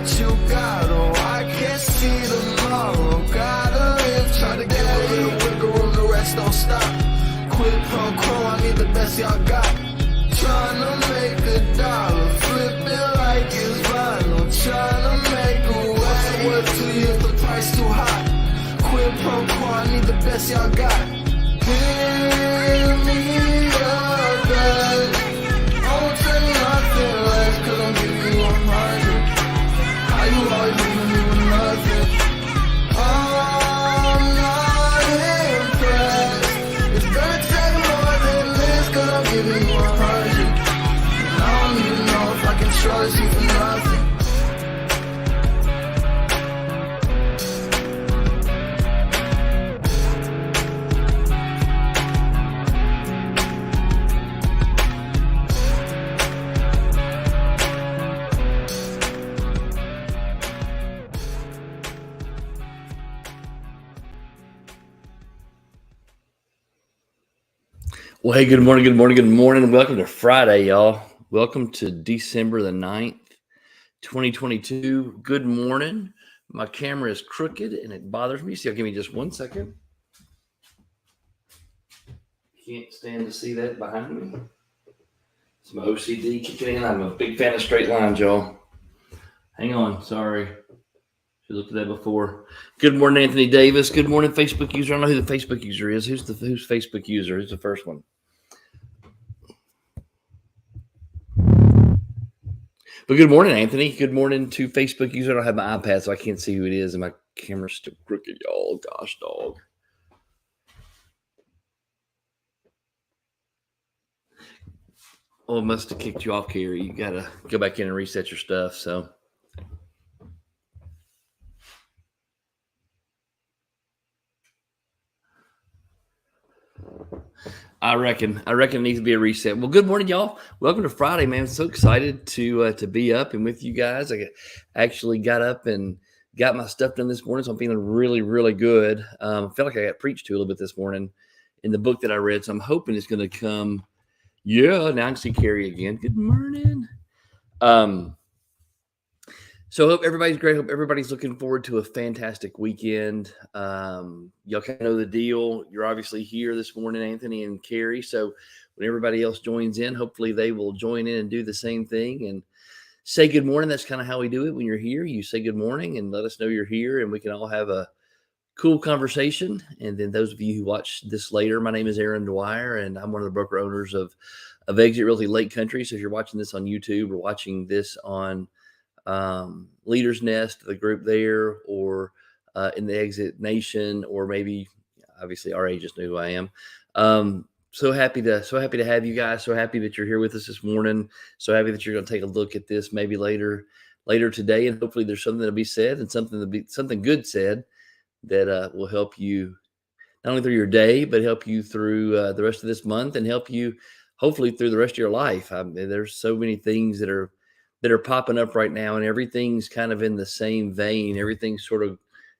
what you got. Oh, I can't see tomorrow. Gotta live, try to get a little wiggle room, the rest don't stop. Quid pro quo, I need the best y'all got. Tryna make a dollar, flip it like it's vinyl. Tryna make a way. What's it worth to you if the price too high? Quid pro quo, I need the best y'all got. Give me your best. Don't take nothing less, cause I'm giving you 100. How you always leaving me with nothing? I'm not impressed. It's gonna take more than this, cause I'm giving you 100. And I don't even know if I can trust you for nothing. Well, hey, good morning, good morning, good morning. Welcome to Friday, y'all. Welcome to December the 9th, 2022. Good morning. My camera is crooked and it bothers me. So give me just 1 second. Can't stand to see that behind me. It's my OCD kicking in. I'm a big fan of straight lines, y'all. Hang on. Sorry. Should looked at that before. Good morning, Anthony Davis. Good morning, Facebook user. I don't know who the Facebook user is. Who's Facebook user? Who's the first one? But good morning, Anthony. Good morning to Facebook user. I don't have my iPad, so I can't see who it is, and my camera's still crooked, y'all. Gosh, dog. Oh, it must have kicked you off, Carrie. You got to go back in and reset your stuff, so. I reckon it needs to be a reset. Well, good morning, y'all. Welcome to Friday, man. I'm so excited to be up and with you guys. I actually got up and got my stuff done this morning, so I'm feeling really, really good. I feel like I got preached to a little bit this morning in the book that I read, so I'm hoping it's going to come. Yeah, now I can see Carrie again. Good morning. So I hope everybody's great. Hope everybody's looking forward to a fantastic weekend. Y'all kind of know the deal. You're obviously here this morning, Anthony and Carrie. So when everybody else joins in, hopefully they will join in and do the same thing and say good morning. That's kind of how we do it. When you're here, you say good morning and let us know you're here, and we can all have a cool conversation. And then those of you who watch this later, my name is Aaron Dwyer, and I'm one of the broker owners of Exit Realty Lake Country. So if you're watching this on YouTube or watching this on Leaders Nest, the group there, or in the Exit Nation, or maybe obviously our agents know who I am. So happy to have you guys. So happy that you're here with us this morning. So happy that you're going to take a look at this maybe later today, and hopefully there's something to be said and something good said that will help you not only through your day, but help you through the rest of this month and help you hopefully through the rest of your life. I mean, there's so many things that are popping up right now, and everything's kind of in the same vein. Everything's sort of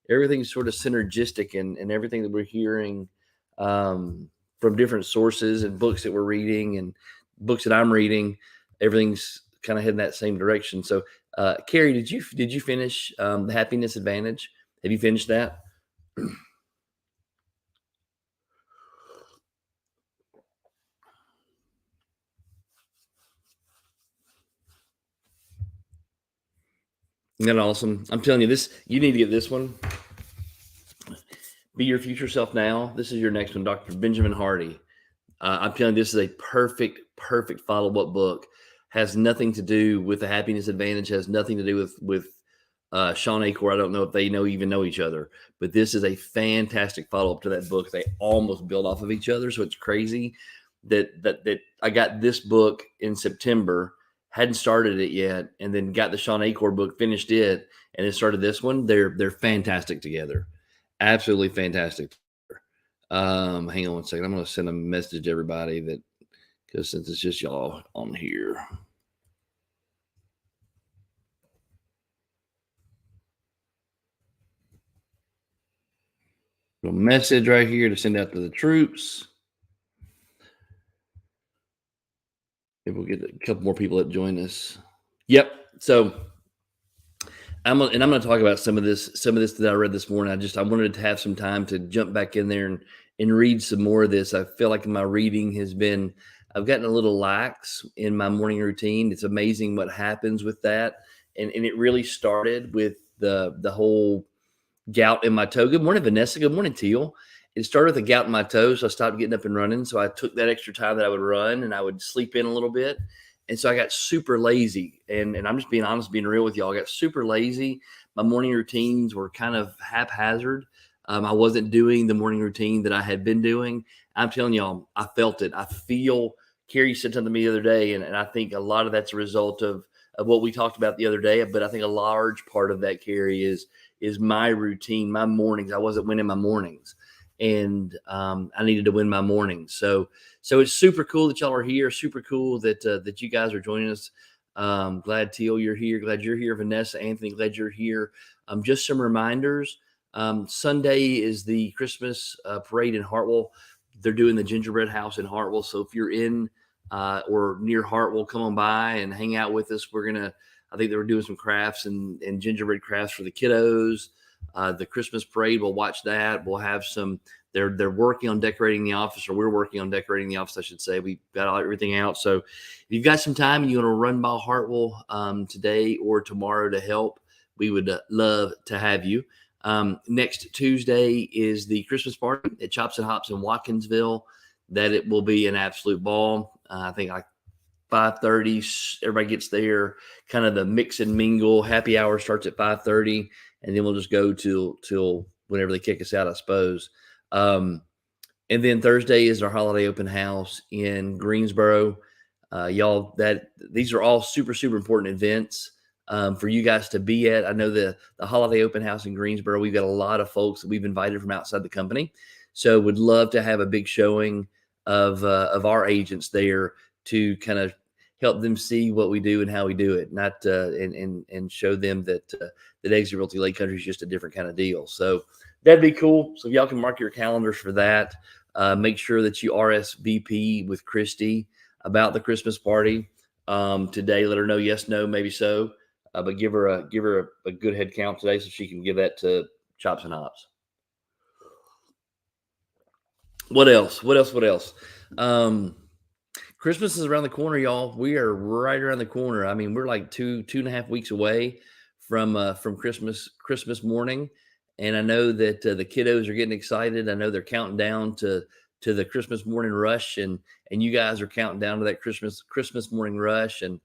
synergistic, and everything that we're hearing from different sources and books that we're reading and books that I'm reading, everything's kind of heading that same direction. So, Carrie, did you finish The Happiness Advantage? Have you finished that? Isn't that awesome? I'm telling you this, you need to get this one. Be Your Future Self Now. This is your next one, Dr. Benjamin Hardy. I'm telling you, this is a perfect follow-up book. Has nothing to do with The Happiness Advantage. Has nothing to do with Shawn Achor. I don't know if they even know each other, but this is a fantastic follow-up to that book. They almost build off of each other, so it's crazy that I got this book in September, hadn't started it yet, and then got the Shawn Achor book, finished it, and then started this one. They're fantastic together. Absolutely fantastic. Hang on 1 second. I'm going to send a message to everybody because since it's just y'all on here. A message right here to send out to the troops. Maybe we'll get a couple more people that join us. Yep. So I'm going to talk about some of this that I read this morning. I wanted to have some time to jump back in there and read some more of this. I feel like my reading has been I've gotten a little lax in my morning routine. It's amazing what happens with that. And it really started with the whole gout in my toe. Good morning, Vanessa. Good morning, Teal. It started with a gout in my toe, so I stopped getting up and running. So I took that extra time that I would run and I would sleep in a little bit. And so I got super lazy. And I'm just being honest, being real with y'all. I got super lazy. My morning routines were kind of haphazard. I wasn't doing the morning routine that I had been doing. I'm telling y'all, I felt it. I feel Carrie said something to me the other day, and I think a lot of that's a result of what we talked about the other day. But I think a large part of that, Carrie, is my routine, my mornings. I wasn't winning my mornings, and I needed to win my mornings. So it's super cool that y'all are here. Super cool that you guys are joining us. Glad Teal you're here. Glad you're here, Vanessa, Anthony. Glad you're here. Just some reminders. Sunday is the Christmas parade in Hartwell. They're doing the gingerbread house in Hartwell. So if you're in or near Hartwell, come on by and hang out with us. I think they were doing some crafts and gingerbread crafts for the kiddos. The Christmas parade, we'll watch that. We'll have some. They're working on decorating the office, or we're working on decorating the office, I should say. We got everything out. So if you've got some time and you want to run by Hartwell today or tomorrow to help, we would love to have you. Next Tuesday is the Christmas party at Chops and Hops in Watkinsville. That it will be an absolute ball. I think like 5:30, everybody gets there, kind of the mix and mingle. Happy hour starts at 5:30, and then we'll just go till whenever they kick us out, I suppose. And then Thursday is our holiday open house in Greensboro. Y'all, these are all super, super important events for you guys to be at. I know the holiday open house in Greensboro, we've got a lot of folks that we've invited from outside the company. So would love to have a big showing of our agents there to kind of help them see what we do and how we do it, and show them that Exit Realty Lake Country is just a different kind of deal. So that'd be cool. So if y'all can mark your calendars for that. Make sure that you RSVP with Christy about the Christmas party today. Let her know yes, no, maybe so. But give her a good head count today so she can give that to Chops and Hops. What else? Christmas is around the corner, y'all. We are right around the corner. I mean, we're like 2.5 weeks away from Christmas morning. And I know that the kiddos are getting excited. I know they're counting down to the Christmas morning rush, and you guys are counting down to that Christmas morning rush, and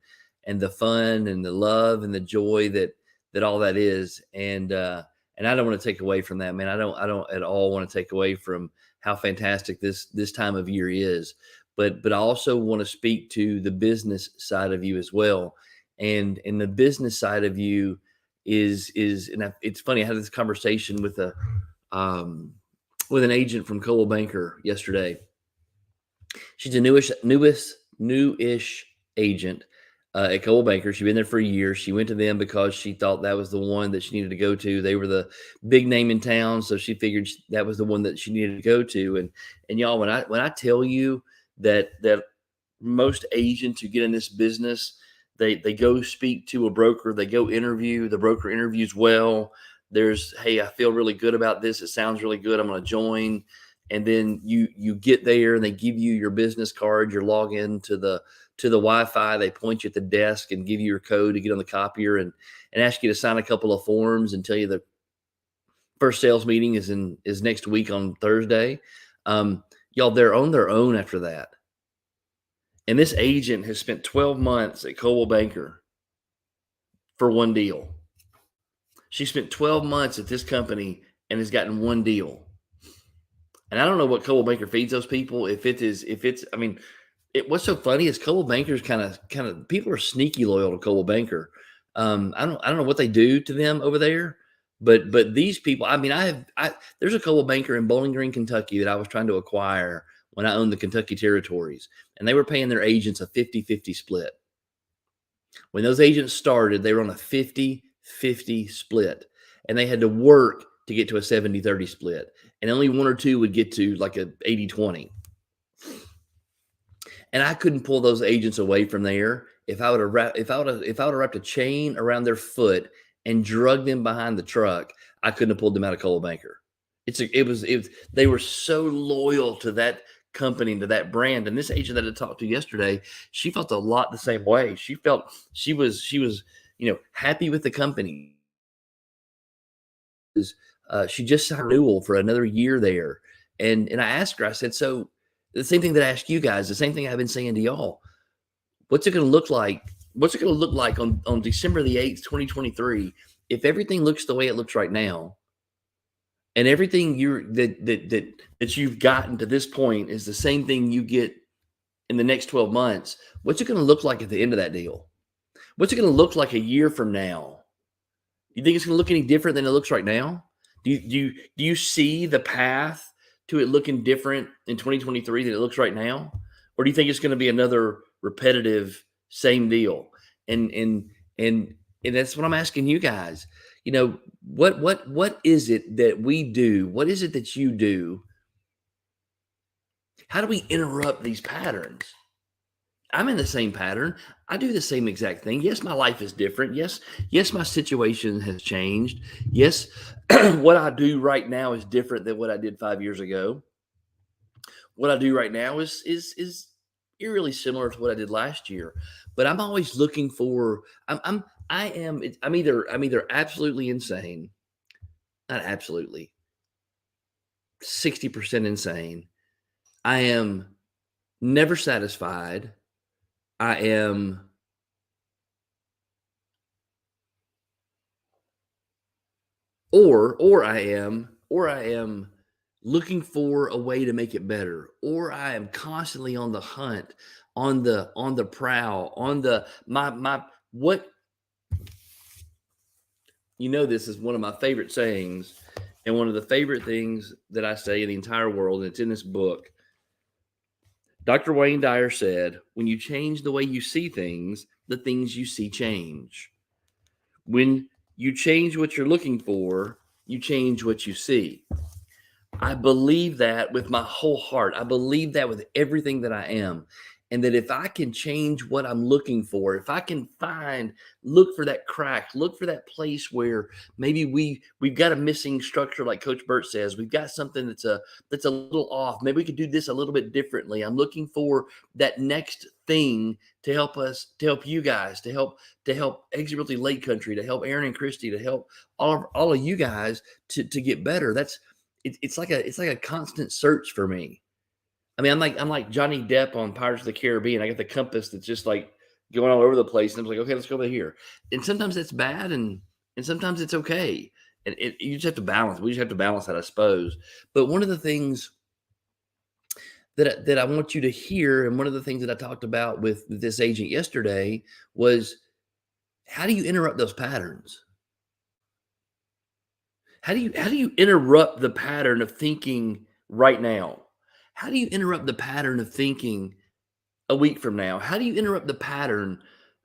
the fun and the love and the joy that all that is. And I don't want to take away from that, man. I don't at all want to take away from how fantastic this time of year is. But I also want to speak to the business side of you as well. And the business side of you is and it's funny. I had this conversation with an agent from Coldwell Banker yesterday. She's a newish agent at Coldwell Banker. She'd been there for a year. She went to them because she thought that was the one that she needed to go to. They were the big name in town, so she figured that was the one that she needed to go to. And y'all, when I tell you that most agents who get in this business, they go speak to a broker, they go interview, the broker interviews well. There's, hey, I feel really good about this. It sounds really good. I'm going to join. And then you get there and they give you your business card, your login to the Wi-Fi. They point you at the desk and give you your code to get on the copier and ask you to sign a couple of forms and tell you the first sales meeting is next week on Thursday. Y'all, they're on their own after that. And this agent has spent 12 months at Coldwell Banker for one deal. She spent 12 months at this company and has gotten one deal. And I don't know what Coldwell Banker feeds those people. What's so funny is Coldwell Banker's kind of people are sneaky loyal to Coldwell Banker. I don't know what they do to them over there, but these people, there's a Coldwell Banker in Bowling Green, Kentucky that I was trying to acquire when I owned the Kentucky territories, and they were paying their agents a 50-50 split. When those agents started, they were on a 50-50 split, and they had to work to get to a 70-30 split, and only one or two would get to like a 80-20. And I couldn't pull those agents away from there if I would have wrapped a chain around their foot and drug them behind the truck, I couldn't have pulled them out of Coldwell Banker. They were so loyal to that company, to that brand. And this agent that I talked to yesterday, she felt a lot the same way. She felt she was, happy with the company. She just signed a renewal for another year there. And I asked her, I said, so the same thing that I asked you guys, the same thing I've been saying to y'all. What's it going to look like? What's it going to look like on December the 8th, 2023, if everything looks the way it looks right now, and everything that you've gotten to this point is the same thing you get in the next 12 months? What's it going to look like at the end of that deal? What's it going to look like a year from now? You think it's going to look any different than it looks right now? Do you see the path to it looking different in 2023 than it looks right now? Or do you think it's going to be another repetitive same deal? And that's what I'm asking you guys. What is it that we do? What is it that you do? How do we interrupt these patterns? I'm in the same pattern. I do the same exact thing. Yes, my life is different. Yes, my situation has changed. Yes, what I do right now is different than what I did 5 years ago. What I do right now is eerily similar to what I did last year. But I'm always looking for. I'm either absolutely insane, not absolutely, 60% insane. I am never satisfied. I am I am looking for a way to make it better, or I am constantly on the hunt, on the prowl, on the my what this is one of my favorite sayings, and one of the favorite things that I say in the entire world, and it's in this book. Dr. Wayne Dyer said, when you change the way you see things, the things you see change. When you change what you're looking for, you change what you see. I believe that with my whole heart. I believe that with everything that I am. And that if I can change what I'm looking for, if I can look for that crack, look for that place where maybe we've got a missing structure, like Coach Burt says, we've got something that's a little off. Maybe we could do this a little bit differently. I'm looking for that next thing to help us, to help you guys, to help Exit Realty Lake Country, to help Aaron and Christy, to help all of you guys to get better. It's like a constant search for me. I mean, I'm like Johnny Depp on Pirates of the Caribbean. I got the compass that's just like going all over the place. And I'm like, okay, let's go over here. And sometimes it's bad and sometimes it's okay. And you just have to balance. We just have to balance that, I suppose. But one of the things that I want you to hear, and one of the things that I talked about with this agent yesterday, was how do you interrupt those patterns? How do you interrupt the pattern of thinking right now? How do you interrupt the pattern of thinking a week from now? How do you interrupt the pattern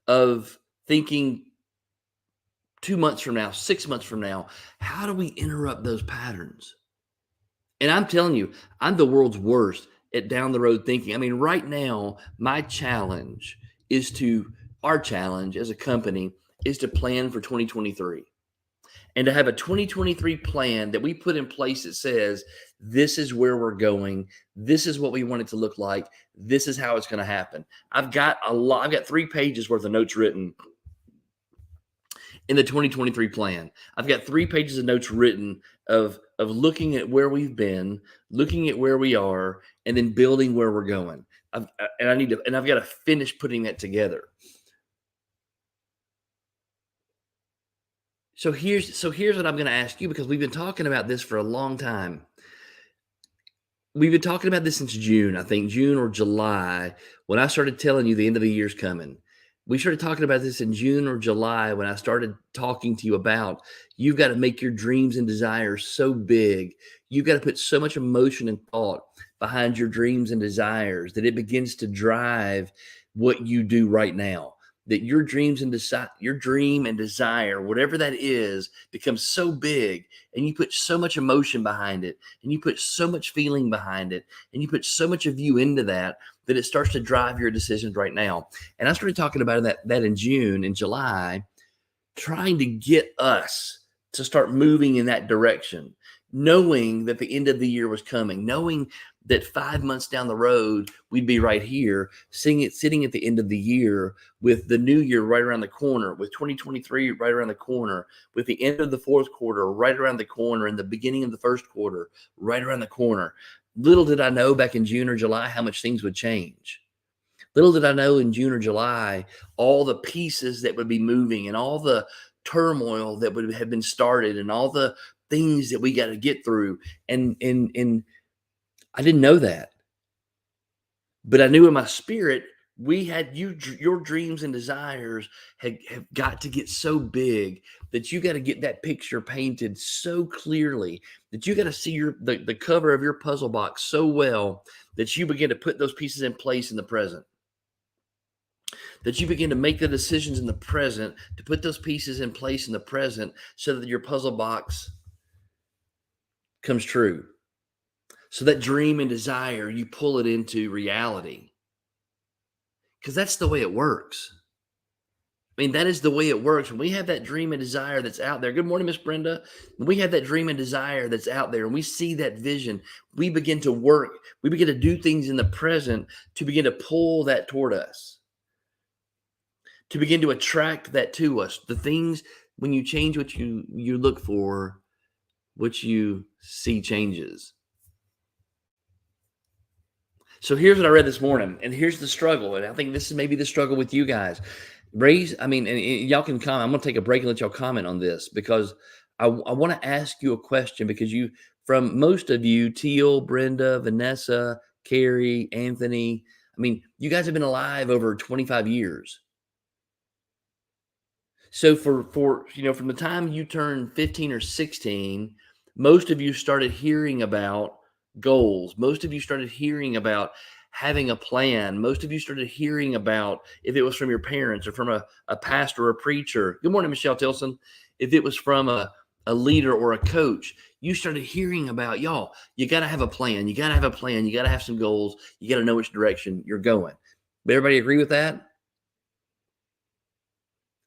of thinking 2 months from now, 6 months from now? How do we interrupt those patterns? And I'm telling you, I'm the world's worst at down the road thinking. I mean, right now, our challenge as a company is to plan for 2023. And to have a 2023 plan that we put in place that says, this is where we're going. This is what we want it to look like. This is how it's going to happen. I've got 3 pages worth of notes written in the 2023 plan. I've got 3 pages of notes written of looking at where we've been, looking at where we are, and then building where we're going. I've got to finish putting that together. So here's what I'm going to ask you, because we've been talking about this for a long time. We've been talking about this since June, I think June or July, when I started telling you the end of the year's coming. We started talking about this in June or July when I started talking to you about you've got to make your dreams and desires so big. You've got to put so much emotion and thought behind your dreams and desires that it begins to drive what you do right now. That your dream and desire, whatever that is, becomes so big, and you put so much emotion behind it, and you put so much feeling behind it, and you put so much of you into that it starts to drive your decisions right now. And I started talking about that in June and July, trying to get us to start moving in that direction, knowing that the end of the year was coming, knowing that 5 months down the road, we'd be right here, sitting at the end of the year with the new year right around the corner, with 2023 right around the corner, with the end of the fourth quarter right around the corner, and the beginning of the first quarter right around the corner. Little did I know back in June or July how much things would change. Little did I know in June or July, all the pieces that would be moving and all the turmoil that would have been started and all the things that we got to get through. And I didn't know that, but I knew in my spirit, we had your dreams and desires have got to get so big that you got to get that picture painted so clearly that you got to see the cover of your puzzle box so well that you begin to put those pieces in place in the present. That you begin to make the decisions in the present to put those pieces in place in the present so that your puzzle box comes true. So that dream and desire, you pull it into reality. Because that's the way it works. I mean, that is the way it works. When we have that dream and desire that's out there. Good morning, Miss Brenda. When we have that dream and desire that's out there and we see that vision, we begin to work. We begin to do things in the present to begin to pull that toward us. To begin to attract that to us. The things, when you change what you look for, what you see changes. So here's what I read this morning, and here's the struggle. And I think this is maybe the struggle with you guys. And y'all can comment. I'm going to take a break and let y'all comment on this because I want to ask you a question because from most of you, Teal, Brenda, Vanessa, Carrie, Anthony, you guys have been alive over 25 years. So for from the time you turned 15 or 16, most of you started hearing about goals. Most of you started hearing about having a plan. Most of you started hearing about, if it was from your parents or from a pastor or a preacher. Good morning, Michelle Tilson. If it was from a leader or a coach, you started hearing about, y'all, you got to have a plan. You got to have a plan. You got to have some goals. You got to know which direction you're going. But everybody agree with that?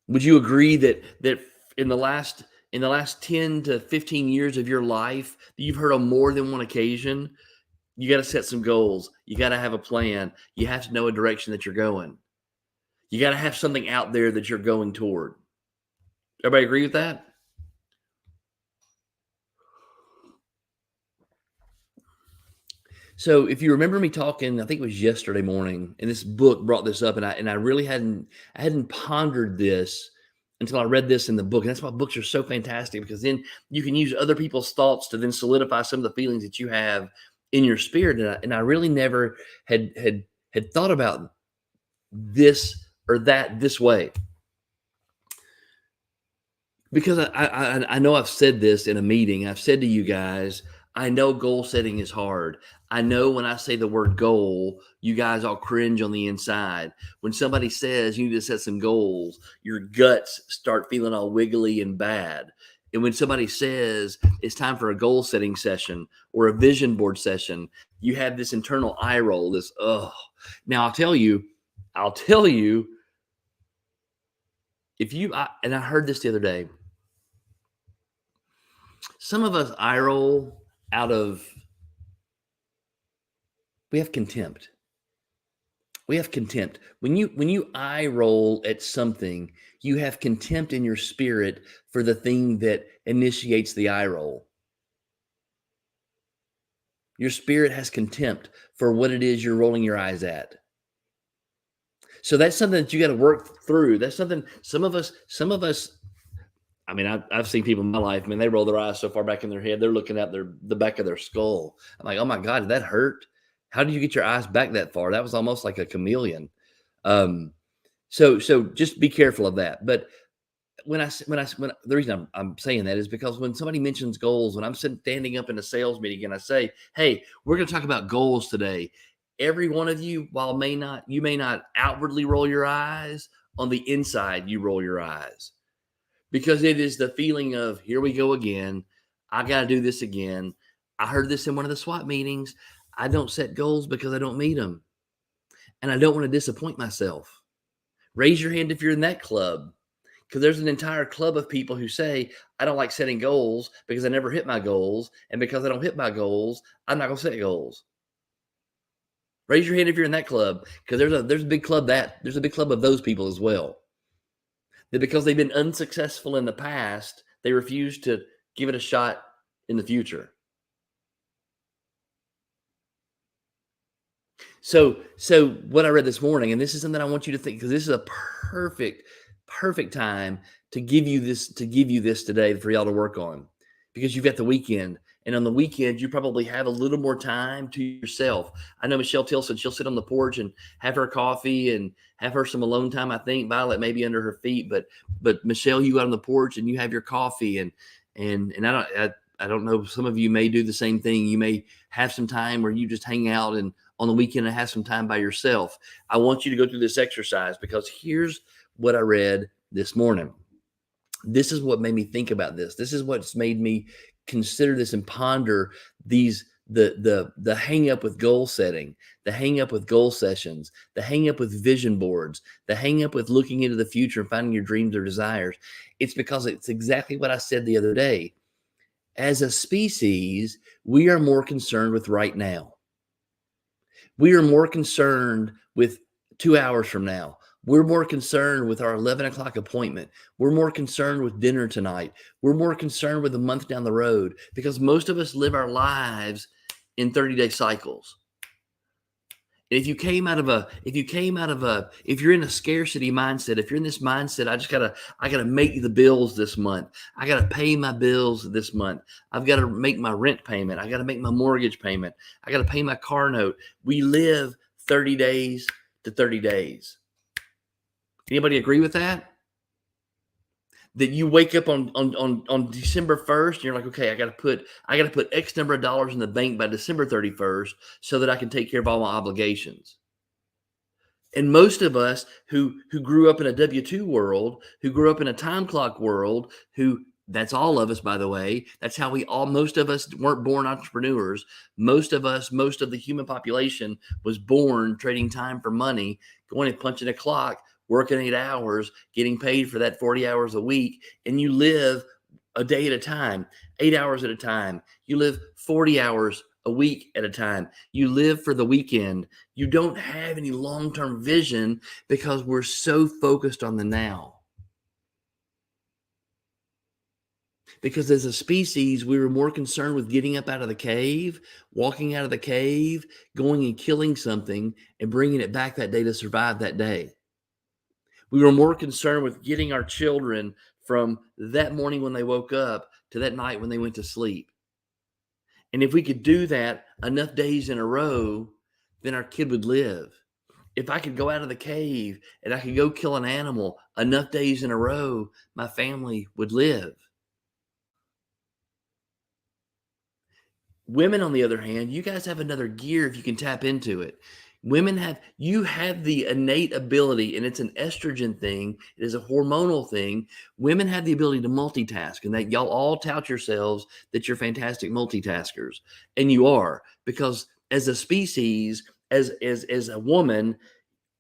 Would you agree that in the last 10 to 15 years of your life, you've heard on more than one occasion, you got to set some goals. You got to have a plan. You have to know a direction that you're going. You got to have something out there that you're going toward. Everybody agree with that? So if you remember me talking, I think it was yesterday morning, and this book brought this up, and I really hadn't pondered this until I read this in the book. And that's why books are so fantastic, because then you can use other people's thoughts to then solidify some of the feelings that you have in your spirit. And I really never had thought about this or that this way. Because I know I've said this in a meeting. I've said to you guys, I know goal setting is hard. I know when I say the word goal, you guys all cringe on the inside. When somebody says you need to set some goals, your guts start feeling all wiggly and bad. And when somebody says it's time for a goal setting session or a vision board session, you have this internal eye roll, this, oh. Now I'll tell you, and I heard this the other day, some of us eye roll out of, we have contempt. We have contempt. When you eye roll at something, you have contempt in your spirit for the thing that initiates the eye roll. Your spirit has contempt for what it is you're rolling your eyes at. So that's something that you got to work through. That's something some of us, I've seen people in my life, they roll their eyes so far back in their head, they're looking at the back of their skull. I'm like, oh my God, did that hurt? How did you get your eyes back that far? That was almost like a chameleon. So just be careful of that. But when the reason I'm saying that is because when somebody mentions goals, when I'm standing up in a sales meeting and I say, hey, we're going to talk about goals today. Every one of you, while you may not outwardly roll your eyes, on the inside, you roll your eyes. Because it is the feeling of, here we go again. I got to do this again. I heard this in one of the SWAT meetings. I don't set goals because I don't meet them. And I don't want to disappoint myself. Raise your hand if you're in that club. Because there's an entire club of people who say, I don't like setting goals because I never hit my goals. And because I don't hit my goals, I'm not going to set goals. Raise your hand if you're in that club, because there's a big club there's a big club of those people as well. That because they've been unsuccessful in the past, they refuse to give it a shot in the future. So what I read this morning, and this is something I want you to think, because this is a perfect time to give you this today for y'all to work on, because you've got the weekend. And on the weekend, you probably have a little more time to yourself. I know Michelle Tilson, she'll sit on the porch and have her coffee and have her some alone time. I think Violet maybe under her feet, but Michelle, you go out on the porch and you have your coffee and I don't know. Some of you may do the same thing. You may have some time where you just hang out and on the weekend and have some time by yourself. I want you to go through this exercise, because here's what I read this morning. This is what made me think about this. This is what's made me consider this and ponder these the hang up with goal setting, the hang up with goal sessions, the hang up with vision boards, the hang up with looking into the future and finding your dreams or desires. It's because it's exactly what I said the other day. As a species, we are more concerned with right now. We are more concerned with 2 hours from now. We're more concerned with our 11 o'clock appointment. We're more concerned with dinner tonight. We're more concerned with a month down the road, because most of us live our lives in 30-day cycles. And if you're in a scarcity mindset, if you're in this mindset, I gotta make the bills this month. I gotta pay my bills this month. I've got to make my rent payment. I got to make my mortgage payment. I got to pay my car note. We live 30 days to 30 days. Anybody agree with that? That you wake up on December 1st, and you're like, okay, I got to put X number of dollars in the bank by December 31st so that I can take care of all my obligations. And most of us who grew up in a W-2 world, who grew up in a time clock world, that's all of us, by the way. That's how most of us weren't born entrepreneurs. Most of the human population was born trading time for money, going and punching a clock, working 8 hours, getting paid for that 40 hours a week. And you live a day at a time, 8 hours at a time. You live 40 hours a week at a time. You live for the weekend. You don't have any long-term vision because we're so focused on the now. Because as a species, we were more concerned with getting up out of the cave, walking out of the cave, going and killing something and bringing it back that day to survive that day. We were more concerned with getting our children from that morning when they woke up to that night when they went to sleep. And if we could do that enough days in a row, then our kid would live. If I could go out of the cave and I could go kill an animal enough days in a row, my family would live. Women, on the other hand, you guys have another gear if you can tap into it. You have the innate ability, and it's an estrogen thing. It is a hormonal thing. Women have the ability to multitask, and that y'all all tout yourselves that you're fantastic multitaskers. And you are, because as a species, as a woman,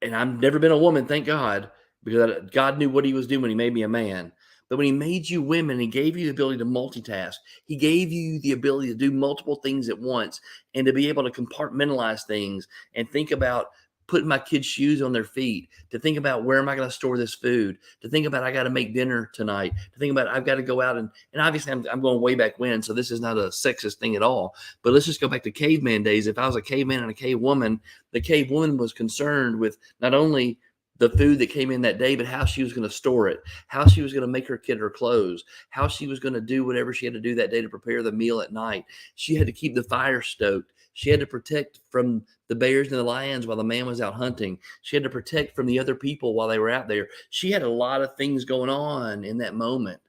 and I've never been a woman, thank God, because God knew what he was doing when he made me a man. But when he made you women, he gave you the ability to multitask. He gave you the ability to do multiple things at once and to be able to compartmentalize things and think about putting my kids' shoes on their feet, to think about where am I going to store this food, to think about I got to make dinner tonight, to think about I've got to go out and obviously I'm going way back when, so this is not a sexist thing at all. But let's just go back to caveman days. If I was a caveman and a cave woman, the cave woman was concerned with not only the food that came in that day, but how she was going to store it, how she was going to make her kid her clothes, how she was going to do whatever she had to do that day to prepare the meal at night. She had to keep the fire stoked. She had to protect from the bears and the lions while the man was out hunting. She had to protect from the other people while they were out there. She had a lot of things going on in that moment.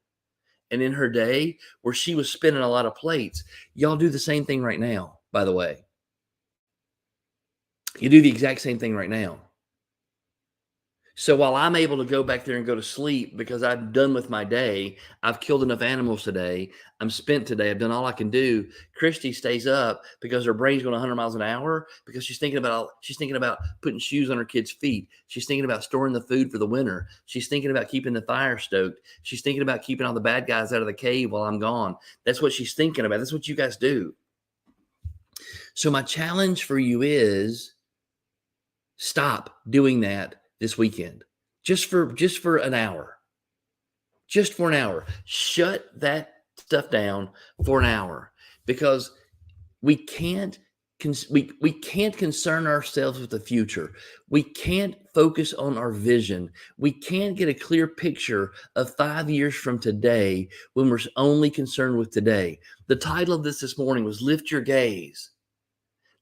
And in her day where she was spinning a lot of plates, y'all do the same thing right now, by the way. You do the exact same thing right now. So while I'm able to go back there and go to sleep because I'm done with my day, I've killed enough animals today, I'm spent today, I've done all I can do. Christy stays up because her brain's going 100 miles an hour because she's thinking about putting shoes on her kids' feet. She's thinking about storing the food for the winter. She's thinking about keeping the fire stoked. She's thinking about keeping all the bad guys out of the cave while I'm gone. That's what she's thinking about. That's what you guys do. So my challenge for you is stop doing that this weekend. Just for an hour. Just for an hour. Shut that stuff down for an hour, because we can't we can't concern ourselves with the future. We can't focus on our vision. We can't get a clear picture of 5 years from today when we're only concerned with today. The title of this morning was Lift Your Gaze.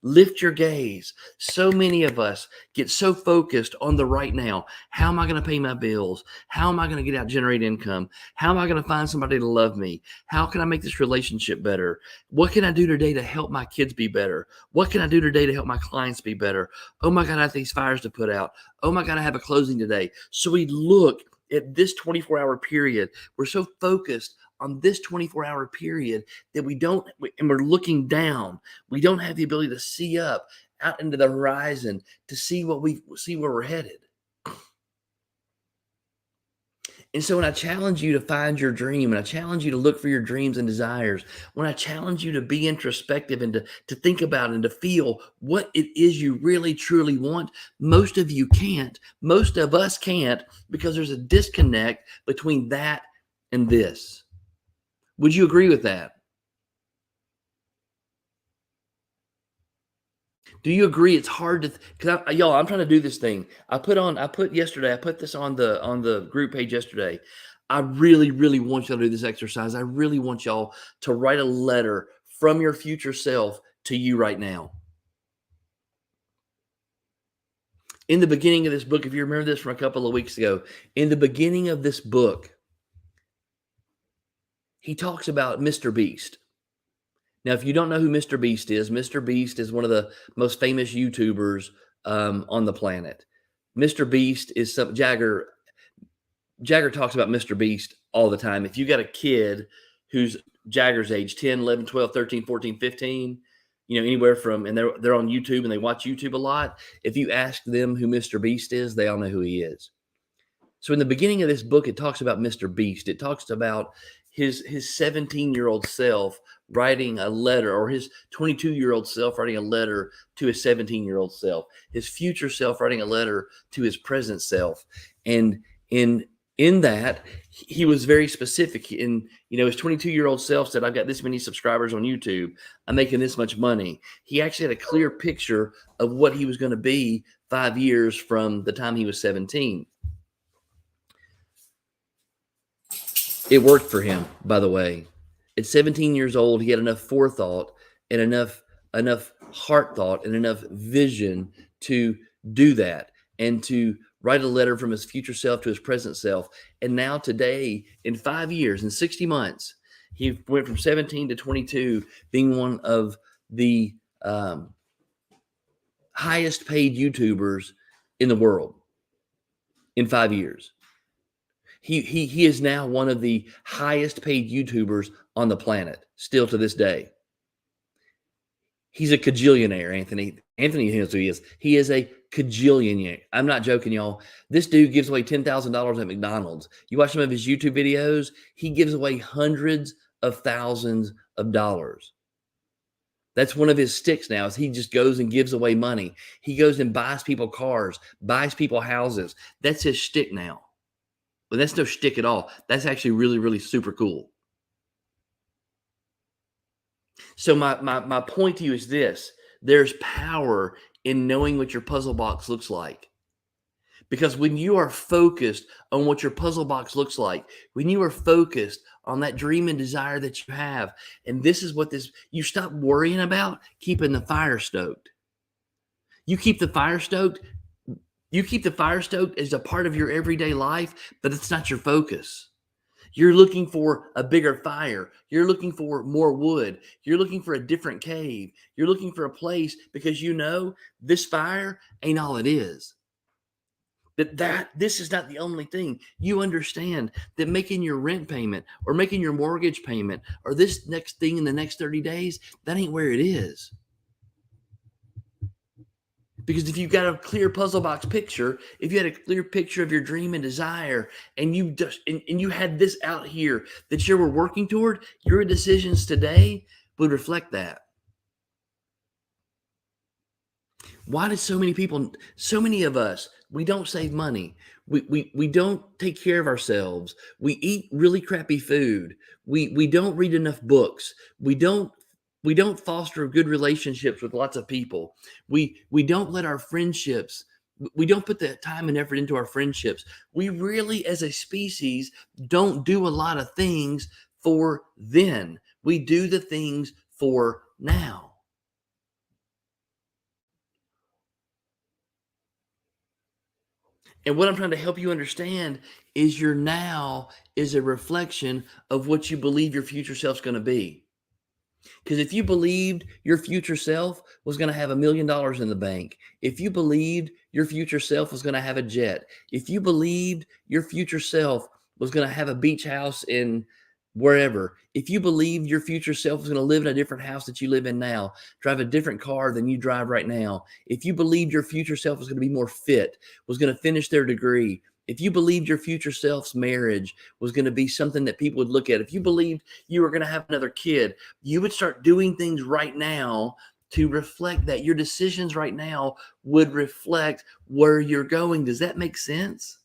Lift your gaze. So many of us get so focused on the right now. How am I going to pay my bills? How am I going to get out, generate income? How am I going to find somebody to love me? How can I make this relationship better? What can I do today to help my kids be better? What can I do today to help my clients be better? Oh my God, I have these fires to put out. Oh my God, I have a closing today. So we look at this 24-hour period. We're so focused on this 24-hour period that and we're looking down. We don't have the ability to see up out into the horizon to see where we're headed. And so when I challenge you to find your dream, and I challenge you to look for your dreams and desires, when I challenge you to be introspective and to think about and to feel what it is you really truly want, most of you can't. Most of us can't, because there's a disconnect between that and this. Would you agree with that? Do you agree it's hard to because y'all, I'm trying to do this thing. I put this on the group page yesterday. I really, really want y'all to do this exercise. I really want y'all to write a letter from your future self to you right now. In the beginning of this book, if you remember this from a couple of weeks ago, in the beginning of this book, he talks about Mr. Beast. Now, if you don't know who Mr. Beast is one of the most famous YouTubers on the planet. Mr. Beast is Jagger talks about Mr. Beast all the time. If you got a kid who's Jagger's age, 10, 11, 12, 13, 14, 15, anywhere from, and they're on YouTube and they watch YouTube a lot. If you ask them who Mr. Beast is, they all know who he is. So in the beginning of this book, it talks about Mr. Beast. It talks about his 17-year-old self writing a letter, or his 22-year-old self writing a letter to his 17-year-old self, his future self writing a letter to his present self. And in that, he was very specific. His 22-year-old self said, I've got this many subscribers on YouTube. I'm making this much money. He actually had a clear picture of what he was going to be 5 years from the time he was 17. It worked for him, by the way. At 17 years old, he had enough forethought and enough heart thought and enough vision to do that and to write a letter from his future self to his present self. And now today, in 5 years, in 60 months, he went from 17 to 22, being one of the highest paid YouTubers in the world in 5 years. He is now one of the highest paid YouTubers on the planet, still to this day. He's a cajillionaire, Anthony. Anthony knows who he is. He is a cajillionaire. I'm not joking, y'all. This dude gives away $10,000 at McDonald's. You watch some of his YouTube videos, he gives away hundreds of thousands of dollars. That's one of his sticks now, is he just goes and gives away money. He goes and buys people cars, buys people houses. That's his shtick now. But that's no shtick at all. That's actually really, really super cool. So my point to you is this. There's power in knowing what your puzzle box looks like. Because when you are focused on what your puzzle box looks like, when you are focused on that dream and desire that you have, and this is what you stop worrying about keeping the fire stoked. You keep the fire stoked. You keep the fire stoked as a part of your everyday life, but it's not your focus. You're looking for a bigger fire. You're looking for more wood. You're looking for a different cave. You're looking for a place because this fire ain't all it is. That this is not the only thing. You understand that making your rent payment or making your mortgage payment or this next thing in the next 30 days, that ain't where it is. Because if you've got a clear puzzle box picture, if you had a clear picture of your dream and desire, and you just and you had this out here that you were working toward, your decisions today would reflect that. Why did so many of us, we don't save money. We don't take care of ourselves. We eat really crappy food. We don't read enough books. We don't foster good relationships with lots of people. We don't let our friendships, we don't put the time and effort into our friendships. We really, as a species, don't do a lot of things for then. We do the things for now. And what I'm trying to help you understand is your now is a reflection of what you believe your future self's going to be. Because if you believed your future self was going to have $1 million in the bank, if you believed your future self was going to have a jet, if you believed your future self was going to have a beach house in wherever, if you believed your future self was going to live in a different house that you live in now, drive a different car than you drive right now, if you believed your future self was going to be more fit, was going to finish their degree, if you believed your future self's marriage was going to be something that people would look at, if you believed you were going to have another kid, you would start doing things right now to reflect that. Your decisions right now would reflect where you're going. Does that make sense?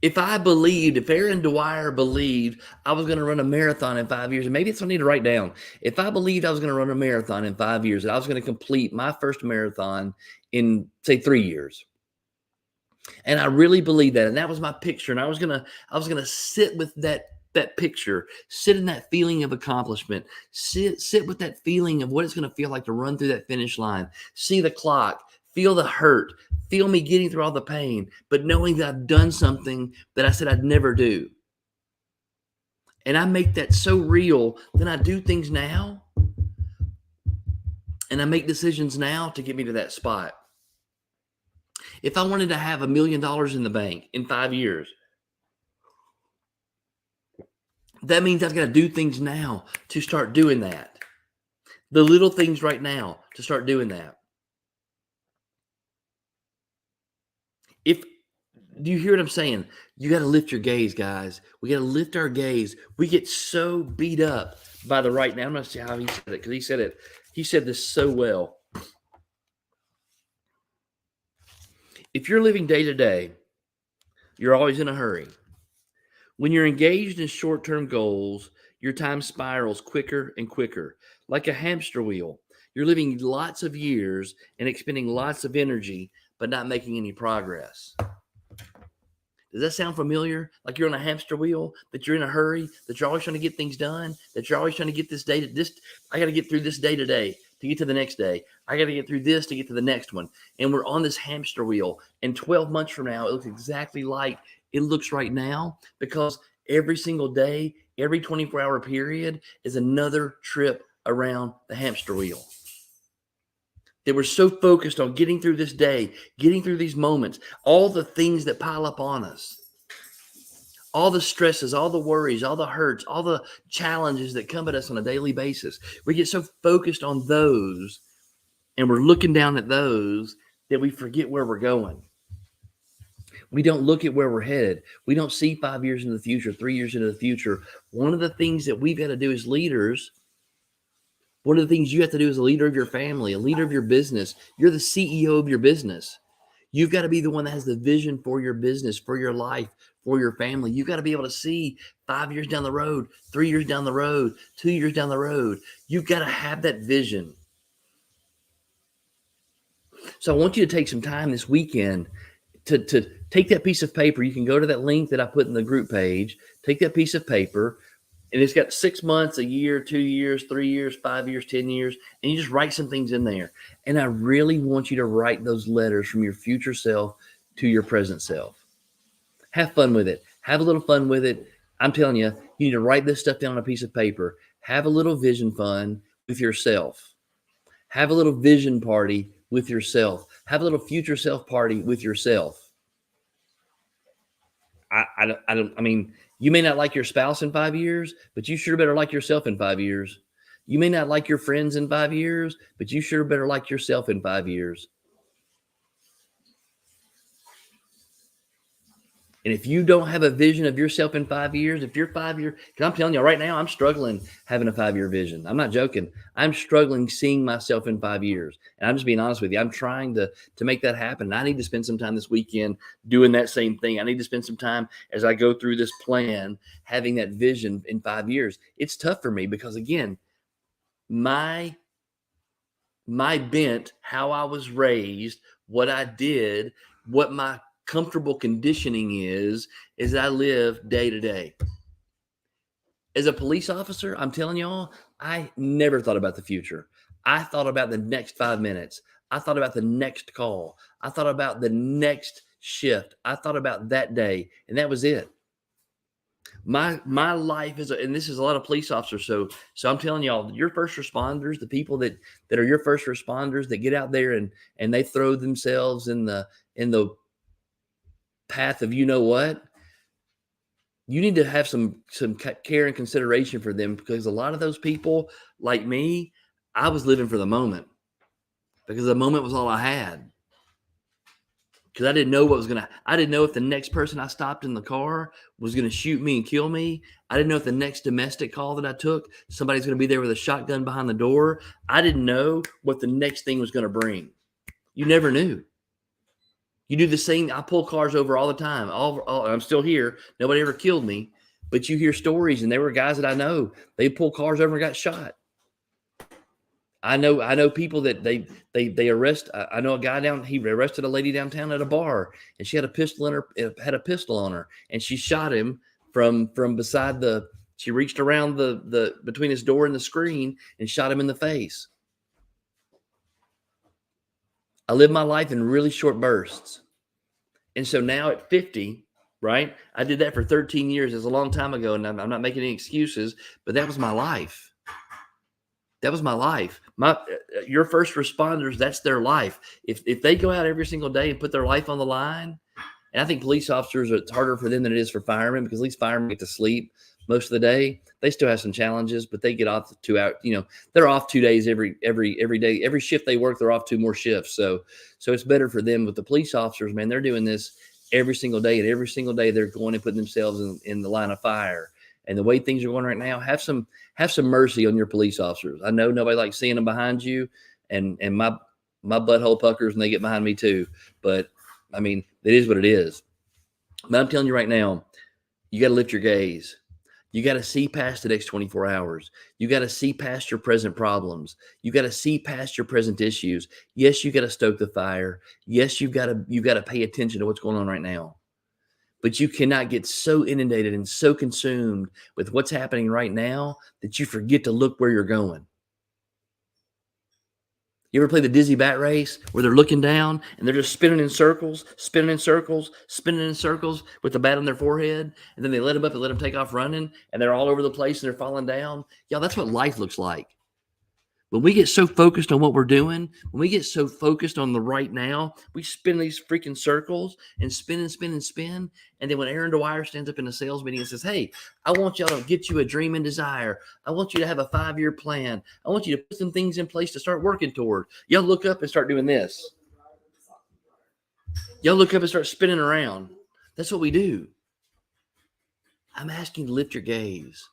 If Aaron Dwyer believed I was going to run a marathon in 5 years, and maybe it's what I need to write down. If I believed I was going to run a marathon in 5 years, and I was going to complete my first marathon in, say, 3 years, and I really believed that, and that was my picture, and I was gonna sit with that picture, sit in that feeling of accomplishment, sit with that feeling of what it's going to feel like to run through that finish line, see the clock, feel the hurt, feel me getting through all the pain, but knowing that I've done something that I said I'd never do. And I make that so real, then I do things now, and I make decisions now to get me to that spot. If I wanted to have $1 million in the bank in 5 years, that means I've got to do things now to start doing that. The little things right now to start doing that. Do you hear what I'm saying? You got to lift your gaze, guys. We got to lift our gaze. We get so beat up by the right now. I'm not sure how he said it, because he said it. He said this so well. If you're living day to day, you're always in a hurry. When you're engaged in short-term goals, your time spirals quicker and quicker, like a hamster wheel. You're living lots of years and expending lots of energy, but not making any progress. Does that sound familiar? Like you're on a hamster wheel, that you're in a hurry, that you're always trying to get things done, that you're always trying to get I got to get through this day today to get to the next day. I got to get through this to get to the next one. And we're on this hamster wheel. And 12 months from now, it looks exactly like it looks right now, because every single day, every 24-hour period is another trip around the hamster wheel. That we're so focused on getting through this day, getting through these moments, all the things that pile up on us, all the stresses, all the worries, all the hurts, all the challenges that come at us on a daily basis. We get so focused on those, and we're looking down at those, that we forget where we're going. We don't look at where we're headed. We don't see 5 years into the future, 3 years into the future. One of the things that we've got to do as leaders, one of the things you have to do as a leader of your family, a leader of your business, you're the CEO of your business. You've got to be the one that has the vision for your business, for your life, for your family. You've got to be able to see 5 years down the road, 3 years down the road, 2 years down the road. You've got to have that vision. So I want you to take some time this weekend to take that piece of paper. You can go to that link that I put in the group page, take that piece of paper, and it's got 6 months, a year, 2 years, 3 years, 5 years, 10 years, and you just write some things in there. And I really want you to write those letters from your future self to your present self. Have fun with it. Have a little fun with it. I'm telling you, you need to write this stuff down on a piece of paper. Have a little vision fun with yourself. Have a little vision party with yourself. Have a little future self party with yourself. I mean, you may not like your spouse in 5 years, but you sure better like yourself in 5 years. You may not like your friends in 5 years, but you sure better like yourself in 5 years. And if you don't have a vision of yourself in 5 years, if you're 5 years, because I'm telling you right now, I'm struggling having a 5-year vision. I'm not joking. I'm struggling seeing myself in 5 years. And I'm just being honest with you. I'm trying to make that happen. And I need to spend some time this weekend doing that same thing. I need to spend some time as I go through this plan, having that vision in 5 years. It's tough for me because, again, my bent, how I was raised, what I did, what my comfortable conditioning is I live day to day. As a police officer, I'm telling y'all, I never thought about the future. I thought about the next 5 minutes. I thought about the next call. I thought about the next shift. I thought about that day, and that was it. My life is, and this is a lot of police officers. So I'm telling y'all, your first responders, the people that are your first responders that get out there and they throw themselves in the path of, you know what, you need to have some care and consideration for them, because a lot of those people, like me, I was living for the moment, because the moment was all I had. Because I didn't know I didn't know if the next person I stopped in the car was going to shoot me and kill me. I didn't know if the next domestic call that I took, somebody's going to be there with a shotgun behind the door. I didn't know what the next thing was going to bring. You never knew. You do the same. I pull cars over all the time. I'm still here. Nobody ever killed me, but you hear stories, and there were guys that I know, they pulled cars over and got shot. I know people that they arrest. I know a guy he arrested a lady downtown at a bar, and she had a pistol on her, and she shot him from beside she reached around the between his door and the screen and shot him in the face. I live my life in really short bursts. And so now at 50, right? I did that for 13 years. It's a long time ago, and I'm not making any excuses, but that was my life. That was my life. Your first responders, that's their life. If they go out every single day and put their life on the line, and I think police officers, it's harder for them than it is for firemen, because at least firemen get to sleep most of the day. They still have some challenges, but they get off 2 hours. They're off 2 days every day. Every shift they work, they're off 2 more shifts. So it's better for them. With the police officers, man, they're doing this every single day, and every single day they're going and putting themselves in the line of fire. And the way things are going right now, have some mercy on your police officers. I know nobody likes seeing them behind you, and my butthole puckers when they get behind me too. But I mean, it is what it is. But I'm telling you right now, you got to lift your gaze. You got to see past the next 24 hours. You got to see past your present problems. You got to see past your present issues. Yes, you got to stoke the fire. Yes, you got to pay attention to what's going on right now. But you cannot get so inundated and so consumed with what's happening right now that you forget to look where you're going. You ever play the dizzy bat race where they're looking down and they're just spinning in circles with the bat on their forehead, and then they let them up and let them take off running, and they're all over the place and they're falling down? Y'all, that's what life looks like. When we get so focused on what we're doing, when we get so focused on the right now, we spin these freaking circles and spin and spin and spin. And then when Aaron Dwyer stands up in a sales meeting and says, hey, I want y'all to get you a dream and desire. I want you to have a 5-year plan. I want you to put some things in place to start working toward. Y'all look up and start doing this. Y'all look up and start spinning around. That's what we do. I'm asking you to lift your gaze.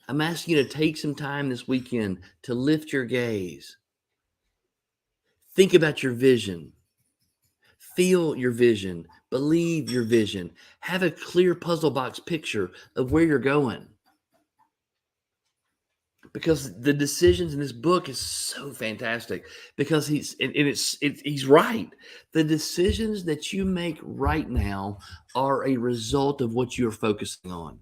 I'm asking you to take some time this weekend to lift your gaze. Think about your vision. Feel your vision. Believe your vision. Have a clear puzzle box picture of where you're going. Because the decisions in this book is so fantastic. Because he's right. The decisions that you make right now are a result of what you're focusing on.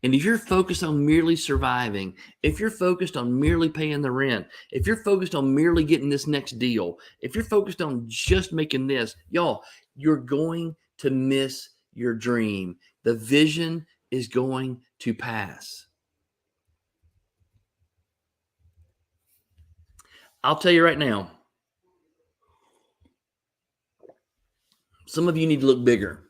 And if you're focused on merely surviving, if you're focused on merely paying the rent, if you're focused on merely getting this next deal, if you're focused on just making this, y'all, you're going to miss your dream. The vision is going to pass. I'll tell you right now, Some of you need to look bigger.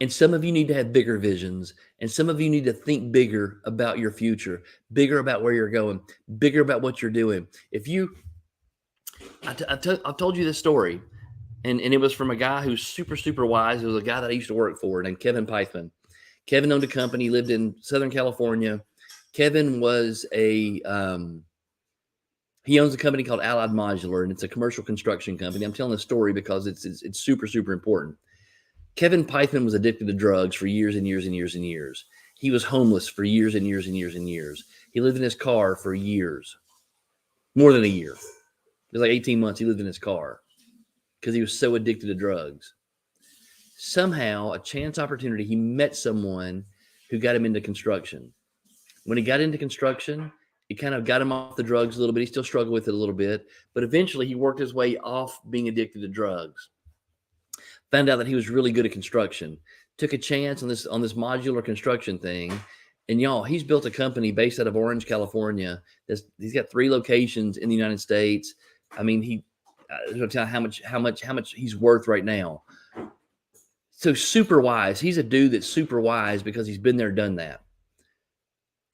And some of you need to have bigger visions. And some of you need to think bigger about your future, bigger about where you're going, bigger about what you're doing. If you, I've told you this story, and it was from a guy who's super, super wise. It was a guy that I used to work for named Kevin Pythman. Kevin owned a company, lived in Southern California. Kevin was he owns a company called Allied Modular, and it's a commercial construction company. I'm telling the story because it's super, super important. Kevin Pythman was addicted to drugs for years and years and years and years. He was homeless for years and years and years and years. He lived in his car for years, more than a year. It was like 18 months he lived in his car because he was so addicted to drugs. Somehow, a chance opportunity, he met someone who got him into construction. When he got into construction, it kind of got him off the drugs a little bit. He still struggled with it a little bit, but eventually he worked his way off being addicted to drugs. Found out that he was really good at construction. Took a chance on this modular construction thing, and y'all, he's built a company based out of Orange, California. He's got 3 locations in the United States. I mean, I'll tell you how much he's worth right now. So super wise. He's a dude that's super wise because he's been there, done that.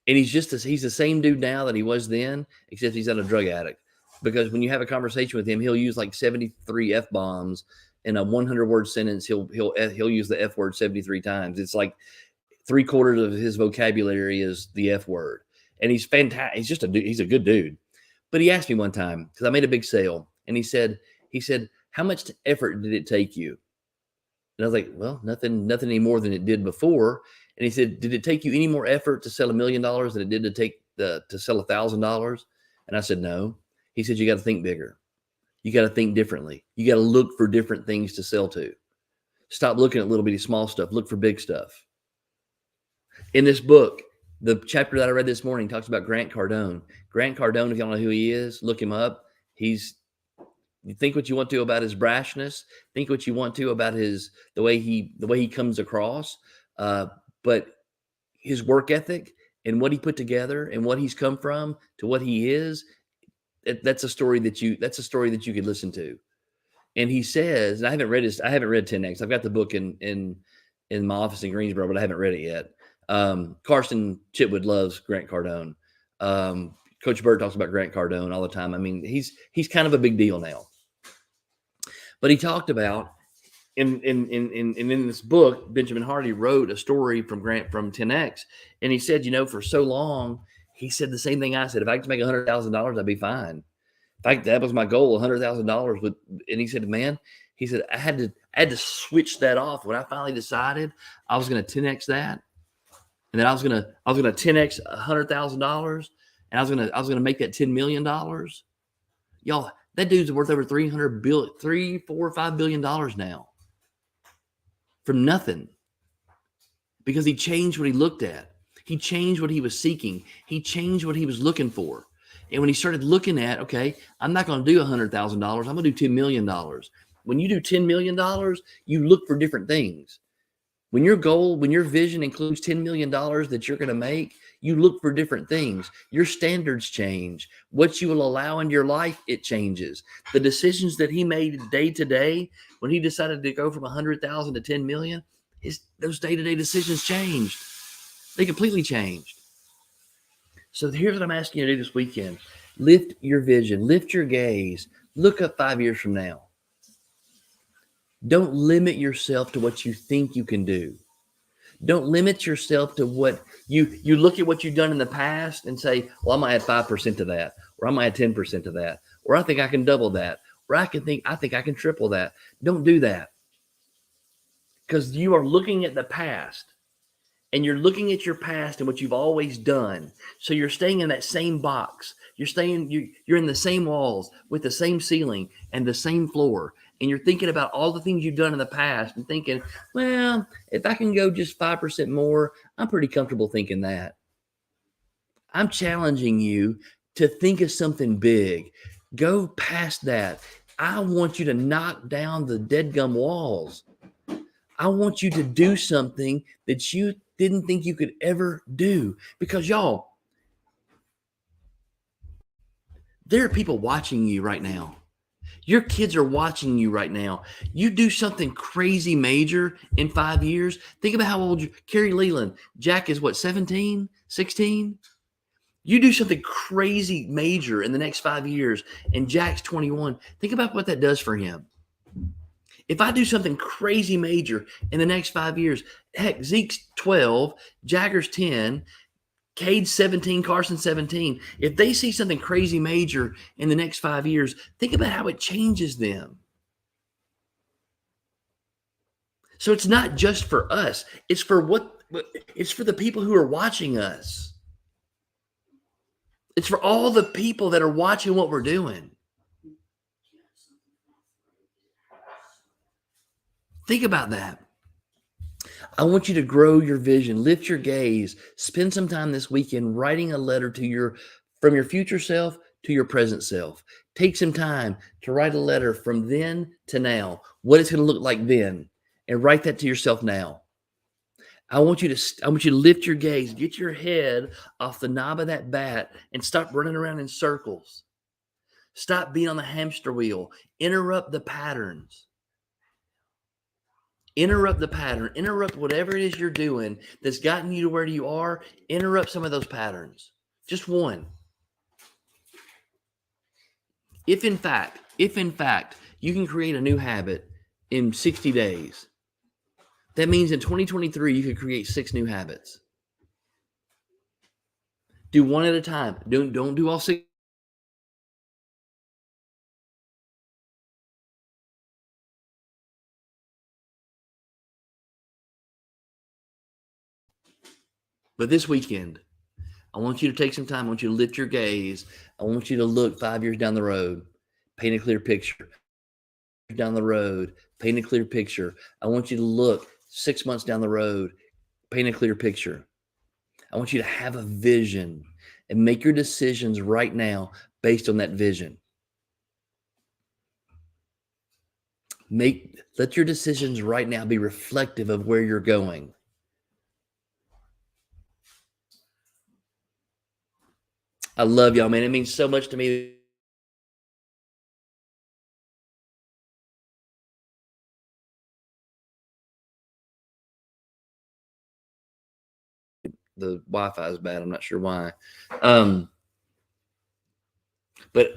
And he's the same dude now that he was then, except he's not a drug addict. Because when you have a conversation with him, he'll use like 73 F-bombs in a 100-word sentence. He'll use the F word 73 times. It's like 3/4 of his vocabulary is the F word. And he's fantastic. He's just he's a good dude. But he asked me one time, because I made a big sale, and he said, how much effort did it take you? And I was like, well, nothing any more than it did before. And he said, did it take you any more effort to sell $1 million than it did to sell $1,000? And I said, no. He said, you got to think bigger. You got to think differently. You got to look for different things to sell to. Stop looking at little bitty small stuff. Look for big stuff. In this book, the chapter that I read this morning talks about Grant Cardone. Grant Cardone, if y'all know who he is, look him up. You think what you want to about his brashness. Think what you want to about the way he comes across. But his work ethic and what he put together and what he's come from to what he is, that's a story that you could listen to. And he says, and I haven't read 10X. I've got the book in my office in Greensboro, but I haven't read it yet. Carson Chitwood loves Grant Cardone. Coach Bird talks about Grant Cardone all the time. I mean, he's kind of a big deal now. But he talked about in this book, Benjamin Hardy wrote a story from 10X, and he said, for so long, he said the same thing I said. If I could make $100,000, I'd be fine. In fact, that was my goal, $100,000. And he said, man, I had to switch that off when I finally decided I was going to 10X that, and then I was going to 10X $100,000, and I was going to make that $10 million. Y'all, that dude's worth over $3 billion, $3, $4, $5 billion now from nothing, because he changed what he looked at. He changed what he was seeking. He changed what he was looking for. And when he started looking at, okay, I'm not going to do $100,000. I'm going to do $10 million. When you do $10 million, you look for different things. When your vision includes $10 million that you're going to make, you look for different things. Your standards change. What you will allow into your life, it changes. The decisions that he made day to day, when he decided to go from 100,000 to 10 million, those day-to-day decisions changed. They completely changed. So here's what I'm asking you to do this weekend. Lift your vision. Lift your gaze. Look up 5 years from now. Don't limit yourself to what you think you can do. Don't limit yourself to what you look at what you've done in the past and say, well, I might add 5% to that, or I might add 10% to that, or I think I can double that, or I think I can triple that. Don't do that. Because you are looking at the past, and you're looking at your past and what you've always done. So you're staying in that same box. You're in the same walls with the same ceiling and the same floor. And you're thinking about all the things you've done in the past and thinking, well, if I can go just 5% more, I'm pretty comfortable thinking that. I'm challenging you to think of something big. Go past that. I want you to knock down the deadgum walls. I want you to do something that you didn't think you could ever do. Because y'all, there are people watching you right now. Your kids are watching you right now. You do something crazy major in 5 years. Think about how old Carrie Leland. Jack is what, 17, 16? You do something crazy major in the next 5 years, and Jack's 21. Think about what that does for him. If I do something crazy major in the next 5 years, heck, Zeke's 12, Jagger's 10, Cade's 17, Carson 17. If they see something crazy major in the next 5 years, think about how it changes them. So it's not just for us. It's for the people who are watching us. It's for all the people that are watching what we're doing. Think about that. I want you to grow your vision, lift your gaze, spend some time this weekend writing a letter from your future self to your present self. Take some time to write a letter from then to now, what it's going to look like then, and write that to yourself now. I want you to lift your gaze, get your head off the knob of that bat, and stop running around in circles. Stop being on the hamster wheel. Interrupt the patterns. Interrupt the pattern. Interrupt whatever it is you're doing that's gotten you to where you are. Interrupt some of those patterns. Just one. If in fact you can create a new habit in 60 days, that means in 2023 you could create 6 new habits. Do one at a time. Don't do all 6. But this weekend, I want you to take some time. I want you to lift your gaze. I want you to look 5 years down the road, paint a clear picture. Down the road, paint a clear picture. I want you to look 6 months down the road, paint a clear picture. I want you to have a vision and make your decisions right now based on that vision. Let your decisions right now be reflective of where you're going. I love y'all, man. It means so much to me. The Wi-Fi is bad. I'm not sure why. But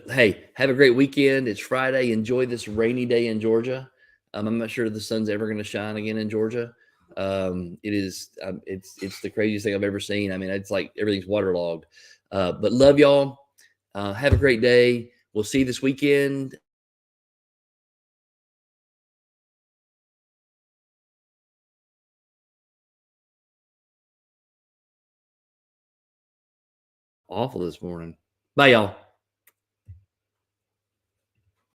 hey, have a great weekend. It's Friday. Enjoy this rainy day in Georgia. I'm not sure the sun's ever going to shine again in Georgia. It's the craziest thing I've ever seen. I mean, it's like everything's waterlogged. But love y'all. Have a great day. We'll see you this weekend. Awful this morning. Bye, y'all.